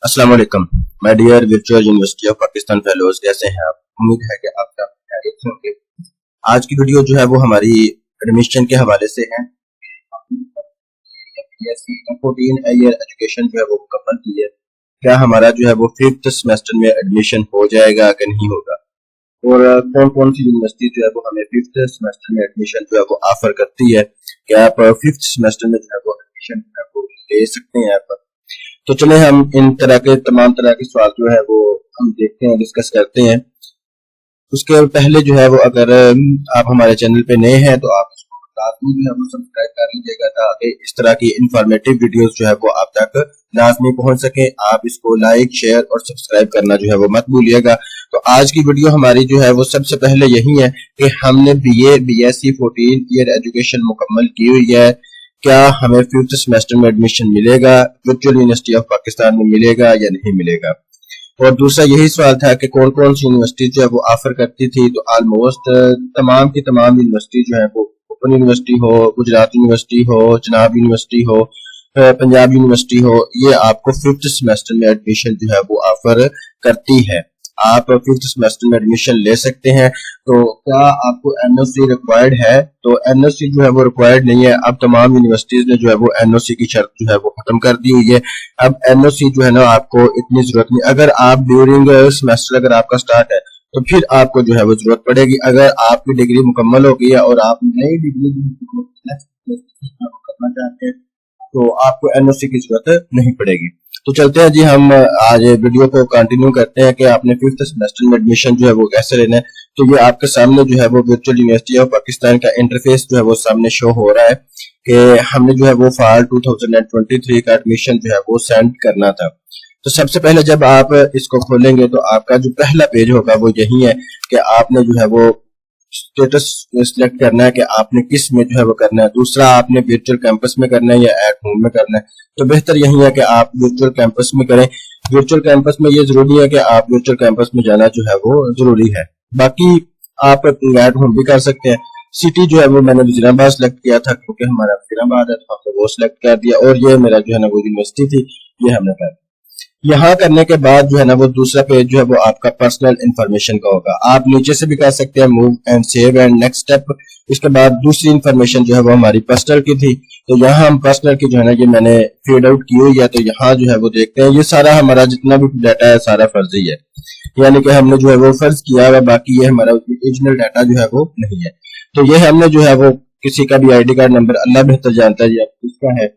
अस्सलाम वालेकुम my dear virtual university of Pakistan fellows, कैसे हैं आप? उम्मीद है कि आप सब खैरियत होंगे। आज की वीडियो जो है वो हमारी एडमिशन के हवाले से है। 14 ईयर एजुकेशन जो है वो मुकम्मल की है। क्या हमारा जो है वो 5th सेमेस्टर में एडमिशन हो जाएगा कि नहीं होगा, और कौन कौन सी यूनिवर्सिटी जो है वो हमें 5th सेमेस्टर में एडमिशन जो है वो ऑफर करती है। क्या आप 5th सेमेस्टर में जो है वो एडमिशन जो है वो ले सकते हैं आप? तो चले हम इन तमाम तरह के सवाल जो है वो हम देखते हैं, डिस्कस करते हैं। उसके पहले जो है वो अगर आप हमारे चैनल पे नए हैं तो आप इसको लाजमी जो है वो सब्सक्राइब कर लीजिएगा, ताकि इस तरह की इंफॉर्मेटिव वीडियोस जो है वो आप तक लाजमी पहुंच सके। आप इसको लाइक, शेयर और सब्सक्राइब करना जो है वो मत भूलिएगा। तो आज की वीडियो हमारी जो है वो सबसे पहले यही है कि हमने BA BSc 14 ईयर एजुकेशन मुकम्मल की हुई है। क्या हमें 5th सेमेस्टर में एडमिशन मिलेगा, वर्चुअल यूनिवर्सिटी ऑफ पाकिस्तान में मिलेगा या नहीं मिलेगा। और दूसरा यही सवाल था कि कौन कौन सी यूनिवर्सिटी जो है वो ऑफर करती थी। तो ऑलमोस्ट तमाम की तमाम यूनिवर्सिटी जो है वो ओपन यूनिवर्सिटी हो, गुजरात यूनिवर्सिटी हो, जनाब यूनिवर्सिटी हो, पंजाब यूनिवर्सिटी हो, ये आपको 5th सेमेस्टर में एडमिशन जो है वो ऑफर करती है। आप 5th सेमेस्टर में एडमिशन ले सकते हैं। तो क्या आपको NOC रिक्वायर्ड है? तो NOC जो है वो रिक्वायर्ड नहीं है। अब तमाम यूनिवर्सिटीज ने जो है वो NOC की शर्त जो है वो खत्म कर दी हुई है। अब NOC जो है ना आपको इतनी जरूरत नहीं। अगर आप ड्यूरिंग सेमेस्टर अगर आपका स्टार्ट है तो फिर आपको जो है वो जरूरत पड़ेगी। अगर आपकी डिग्री मुकम्मल हो गई है और आप नई डिग्री करना चाहते हैं तो आपको NOC की जरूरत नहीं पड़ेगी। तो चलते हैं जी, हम आज वीडियो को कंटिन्यू करते हैं कि आपने 5th सेमेस्टर में एडमिशन जो है वो कैसे लेना है। तो ये आपके सामने जो है वो वर्चुअल यूनिवर्सिटी ऑफ पाकिस्तान का इंटरफेस जो है वो सामने शो हो रहा है कि हमने जो है वो फॉल 2023 का एडमिशन जो है वो सेंड करना था। तो सबसे पहले जब आप इसको खोलेंगे तो आपका जो पहला पेज होगा वो यही है कि आपने जो है वो स्टेटस सिलेक्ट करना है कि आपने किस में जो है वो करना है। दूसरा, आपने वर्चुअल कैंपस में करना है या एट होम में करना है। तो बेहतर यही है कि आप वर्चुअल कैंपस में करें। वर्चुअल कैंपस में ये जरूरी है कि आप वर्चुअल कैंपस में जाना जो है वो जरूरी है। बाकी आप एट होम भी कर सकते हैं। सिटी जो है वो मैंने वजीराबाद सेलेक्ट किया था क्योंकि हमारा वजीराबाद है, तो हमने वो सिलेक्ट कर दिया। और ये मेरा जो है ना वो यूनिवर्सिटी थी, ये हमने कर दिया। यहाँ करने के बाद जो है ना वो दूसरा पेज जो है वो आपका पर्सनल इंफॉर्मेशन का होगा। आप नीचे से भी कर सकते हैं move and save and next step. इसके बाद दूसरी इंफॉर्मेशन जो है वो हमारी पर्सनल की थी। तो यहाँ हम पर्सनल की जो है ना ये मैंने फीड आउट की हुई है। तो यहाँ जो है वो देखते हैं, ये सारा हमारा जितना भी डाटा है सारा फर्जी है, यानी कि हमने जो है वो फर्ज किया है, बाकी ये हमारा ओरिजिनल डाटा जो है वो नहीं है। तो ये हमने जो है वो किसी का भी ID कार्ड नंबर अल्लाह बेहतर जानता है ये किसका है।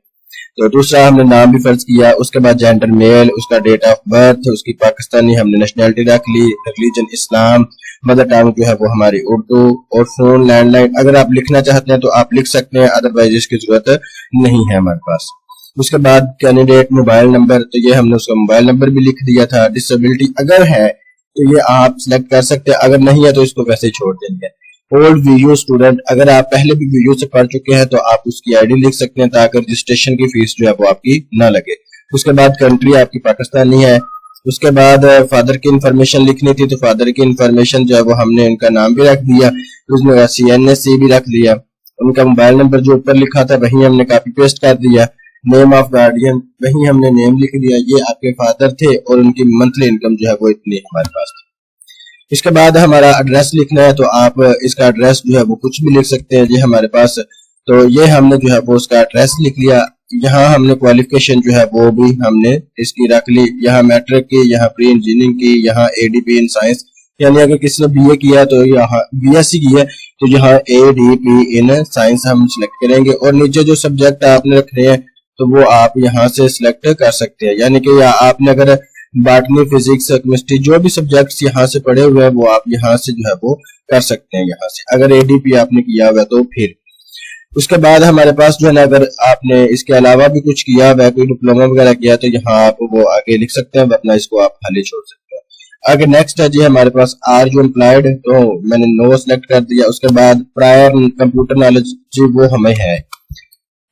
तो दूसरा हमने नाम भी फर्ज किया, उसके बाद जेंडर मेल, उसका डेट ऑफ बर्थ, उसकी पाकिस्तानी हमने नेशनैलिटी रख ली, रिलीजन इस्लाम, मदर टंग जो है वो हमारी उर्दू, और फोन लैंडलाइन अगर आप लिखना चाहते हैं तो आप लिख सकते हैं, अदरवाइज इसकी जरूरत नहीं है हमारे पास। उसके बाद कैंडिडेट मोबाइल नंबर, तो ये हमने उसका मोबाइल नंबर भी लिख दिया था। डिसेबिलिटी अगर है तो ये आप सिलेक्ट कर सकते हैं, अगर नहीं है तो इसको वैसे ही छोड़ देंगे। ओल्ड वीडियो स्टूडेंट, अगर आप पहले भी वीडियो से पढ़ चुके हैं तो आप उसकी ID लिख सकते हैं ताकि रजिस्ट्रेशन की फीस जो है वो आपकी ना लगे। उसके बाद कंट्री आपकी पाकिस्तानी है। उसके बाद फादर की इंफॉर्मेशन लिखनी थी, तो फादर की इंफॉर्मेशन जो है वो हमने उनका नाम भी रख दिया, उसमें CNSC भी रख दिया। उनका मोबाइल नंबर जो ऊपर लिखा था वही हमने कॉपी पेस्ट कर दिया। नेम ऑफ गार्डियन, वही हमने नेम लिख दिया, ये आपके फादर थे और उनकी मंथली इनकम जो है वो इतनी हमारे पास थी। इसके बाद हमारा एड्रेस लिखना है, तो आप इसका एड्रेस जो है वो कुछ भी लिख सकते हैं जी हमारे पास। तो ये हमने जो है वो उसका एड्रेस लिख लिया। यहाँ हमने क्वालिफिकेशन जो है वो भी हमने इसकी रख ली, यहाँ मैट्रिक की, यहाँ प्री इंजीनियरिंग की, यहाँ ADP इन साइंस, यानी अगर किसी ने BA किया तो यहाँ BSc की है तो यहाँ ADP इन साइंस हम सिलेक्ट करेंगे। और नीचे जो सब्जेक्ट आपने रखने हैं तो वो आप यहाँ से सिलेक्ट कर सकते हैं, यानी कि आपने अगर बॉटनी, फिजिक्स, केमिस्ट्री जो भी सब्जेक्ट्स यहाँ से पढ़े हुए हैं वो आप यहाँ से जो है वो कर सकते हैं यहाँ से, अगर ADP आपने किया हुआ तो। फिर उसके बाद हमारे पास जो है ना अगर आपने इसके अलावा भी कुछ किया हुआ है, कोई डिप्लोमा वगैरह किया तो यहाँ आप वो आगे लिख सकते हैं, वरना इसको आप खाली छोड़ सकते हैं। आगे नेक्स्ट है जी हमारे पास आर यू एम्प्लॉयड, तो मैंने नो सेलेक्ट कर दिया। उसके बाद प्रायर कंप्यूटर नॉलेज जी वो हमें है,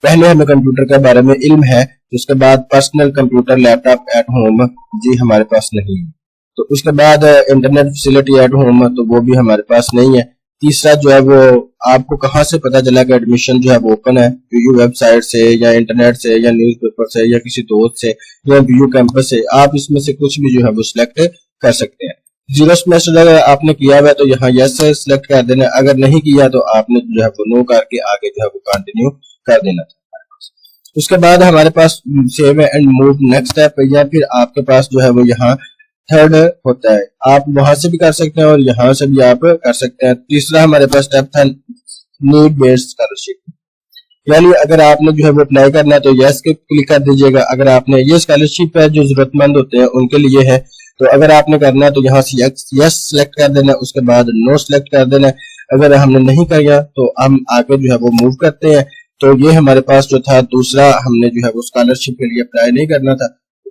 पहले हमें कंप्यूटर के बारे में इल्म है। उसके बाद personal computer laptop at home जी हमारे पास नहीं है। तो उसके बाद इंटरनेट फैसिलिटी एट होम, तो वो भी हमारे पास नहीं है। تیسرا جو ہے وہ آپ کو کہاں سے پتا چلا کہ ایڈمیشن جو ہے وہ اوپن ہے، ویو ویب سائٹ سے یا انٹرنیٹ سے یا نیوز پیپر سے یا کسی دوست سے یا ویو کیمپس سے، آپ اس میں سے کچھ بھی جو ہے وہ سلیکٹ کر سکتے ہیں۔ زیرو سیمیسٹر اگر آپ نے کیا ہوا ہے تو یہاں یس سلیکٹ کر دینا، اگر نہیں کیا تو آپ نے جو ہے وہ نو کر کے آگے جو ہے وہ کنٹینیو کر دینا تھا۔ اس کے بعد ہمارے پاس save and move next step, یا پھر آپ کے پاس جو ہے وہ یہاں تھرڈ ہوتا ہے، آپ وہاں سے بھی کر سکتے ہیں اور یہاں سے بھی آپ کر سکتے ہیں۔ تیسرا ہمارے پاس اسٹیپ تھا نیڈ بیسڈ اسکالرشپ، یعنی اگر آپ نے جو ہے وہ اپلائی کرنا ہے تو یس کے کلک کر دیجیے گا۔ اگر آپ نے یہ اسکالرشپ ہے جو ضرورت مند ہوتے ہیں ان کے لیے ہے، تو اگر آپ نے کرنا ہے تو یہاں سے یس سلیکٹ کر دینا، اس کے بعد نو سلیکٹ کر دینا۔ اگر ہم نے نہیں کیا تو ہم آگے جو ہے وہ موو کرتے ہیں۔ تو یہ ہمارے پاس جو تھا دوسرا، ہم نے جو ہے وہ اسکالرشپ کے لیے اپلائی نہیں کرنا تھا،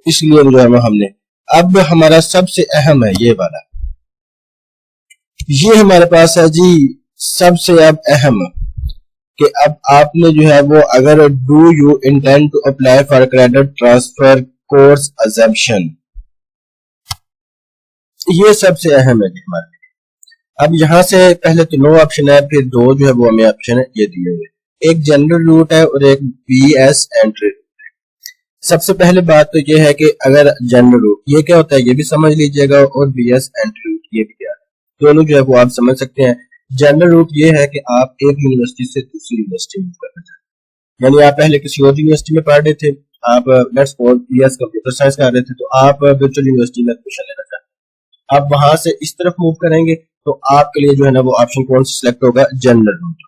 اس لیے جو ہے وہ ہم نے۔ اب ہمارا سب سے اہم ہے یہ والا، یہ ہمارے پاس ہے جی سب سے اب اہم، کہ اب آپ نے جو ہے وہ اگر do you intend to apply for credit transfer course exemption, یہ سب سے اہم ہے جی ہمارے۔ اب یہاں سے پہلے تو نو آپشن ہے، پھر دو جو ہے وہ ہمیں آپشن ہے یہ دیے ہوئے، ایک جنرل روٹ ہے اور ایک بی ایس انٹری۔ سب سے پہلے بات تو یہ ہے کہ اگر جنرل روٹ یہ کیا ہوتا ہے یہ بھی سمجھ لیجئے گا، اور بی ایس انٹری روٹ یہ بھی کیا ہے، دونوں جو ہے وہ آپ سمجھ سکتے ہیں۔ جنرل روٹ یہ ہے کہ آپ ایک یونیورسٹی سے دوسری یونیورسٹی میں کرنا چاہتے ہیں، یعنی آپ پہلے کسی اور یونیورسٹی میں پڑھ رہے تھے، آپ let's suppose B S computer science کر رہے تھے، تو آپ ورچوئل یونیورسٹی میں ایڈمیشن لینا چاہتے ہیں، آپ وہاں سے اس طرف موو کریں گے تو آپ کے لیے جو ہے نا وہ آپشن کون سا سلیکٹ ہوگا، جنرل روٹ۔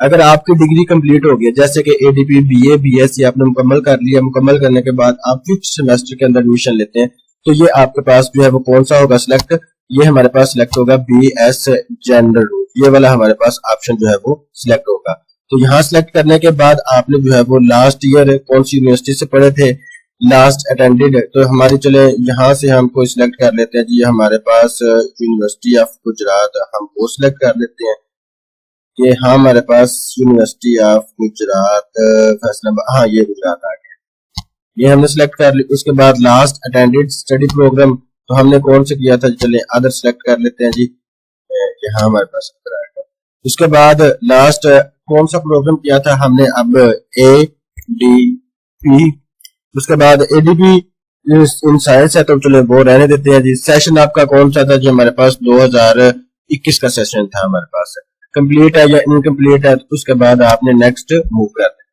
اگر آپ کی ڈگری کمپلیٹ ہو گئی، جیسے کہ A D P, B A, B S C آپ نے مکمل کر لیا، مکمل کرنے کے بعد آپ ففتھ سیمیسٹر کے اندر ایڈمیشن لیتے ہیں، تو یہ آپ کے پاس جو ہے وہ کون سا ہوگا سلیکٹ، یہ ہمارے پاس سلیکٹ ہوگا بی ایس جنرل روٹ، یہ والا ہمارے پاس آپشن جو ہے وہ سلیکٹ ہوگا۔ تو یہاں سلیکٹ کرنے کے بعد آپ نے جو ہے وہ لاسٹ ایئر کون سی یونیورسٹی سے پڑھے تھے، لاسٹ اٹینڈیڈ، تو ہماری چلے یہاں سے ہم کوئی سلیکٹ کر لیتے ہیں جی، ہمارے پاس یونیورسٹی آف گجرات، ہم وہ سلیکٹ کر لیتے ہیں کہ ہاں ہمارے پاس یونیورسٹی آف گجرات فیصلہ، ہاں یہ گجرات آ گیا، یہ ہم نے سلیکٹ کر لی۔ اس کے بعد لاسٹ اٹینڈیڈ اسٹڈی پروگرام، تو ہم نے کون سے کیا تھا، چلے ادر سلیکٹ کر لیتے ہیں جی، یہاں ہمارے پاس ادر آئے گا۔ اس کے بعد لاسٹ کون سا پروگرام کیا تھا ہم نے، اب اے ڈی پی، اس کے بعد اے ڈی پی ان سائنس ہے تو چلے وہ رہنے دیتے ہیں جی۔ سیشن آپ کا کون سا تھا جی، ہمارے پاس 2021 کا سیشن تھا ہمارے پاس، کمپلیٹ ہے یا انکمپلیٹ ہے، تو اس کے بعد آپ نے نیکسٹ موو کر دیں۔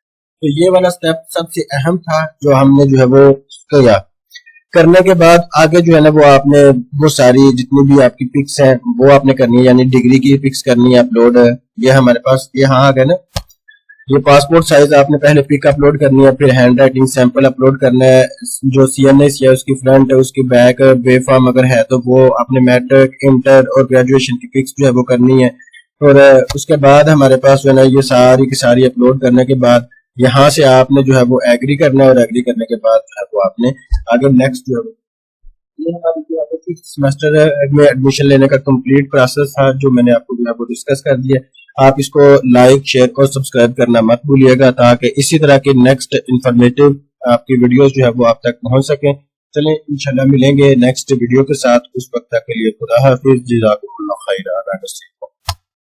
تو یہ والا سٹیپ سب سے اہم تھا جو ہم نے جو ہے وہ کیا۔ کرنے کے بعد آگے جو ہے نا وہ آپ نے وہ ساری جتنی بھی آپ کی پکس ہیں وہ آپ نے کرنی ہے، یعنی ڈگری کی پکس کرنی ہے اپلوڈ، یہ ہمارے پاس یہاں آ گئے نا، یہ پاسپورٹ سائز آپ نے پہلے پک اپلوڈ کرنی ہے، پھر ہینڈ رائٹنگ سیمپل اپلوڈ کرنا ہے، جو سی این ایس ہے اس کی فرنٹ، اس کی بیک، بے فارم اگر ہے تو وہ اپنے میٹرک، انٹر اور گریجویشن کی پکس جو ہے وہ کرنی ہے۔ اور اس کے بعد ہمارے پاس جو ہے نا یہ ساری کی ساری اپلوڈ کرنے کے بعد یہاں سے آپ نے جو ہے وہ ایگری کرنا ہے، اور ایگری کرنے کے بعد جو ہے وہ آپ نے آگے نیکسٹ جو ہے یہ ہماری جو ہے ففتھ سیمیسٹر میں ایڈمیشن لینے کا کمپلیٹ پروسیس تھا جو میں نے آپ کو جو ہے وہ ڈسکس کر دیا۔ آپ اس کو لائک، شیئر اور سبسکرائب کرنا مت بھولیے گا تاکہ اسی طرح کے نیکسٹ انفارمیٹیو آپ کی ویڈیوز جو ہے وہ آپ تک پہنچ سکیں۔ چلیں انشاءاللہ ملیں گے نیکسٹ ویڈیو کے ساتھ، اس وقت تک کے لیے خدا حافظ، جزاکم اللہ خیر۔